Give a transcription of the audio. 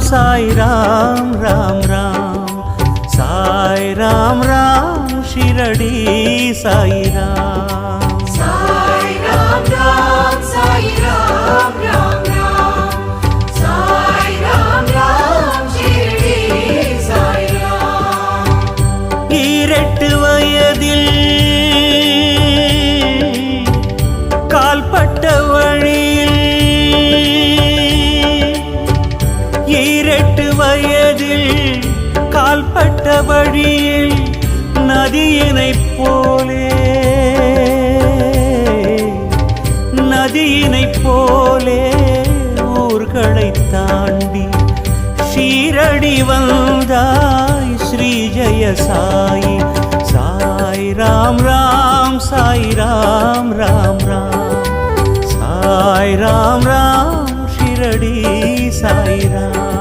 साई राम राम राम साई राम राम शिरडी साई राम साई राम राम साई राम राम राम साई राम राम शिरडी साई राम ஈரெட்டு வயதில் கால்பட்ட வழியில் ஈரெட்டு வயதில் கால்பட்ட வழியில் நதியினைப் போலே ஊர்களைத் தாண்டி ஷீரடி வந்தாய் ஸ்ரீ ஜெய சாயி சாய் ராம் ராம் சாய் ராம் ராம் ராம் சாய் ராம் ராம் शिरडी साई राम।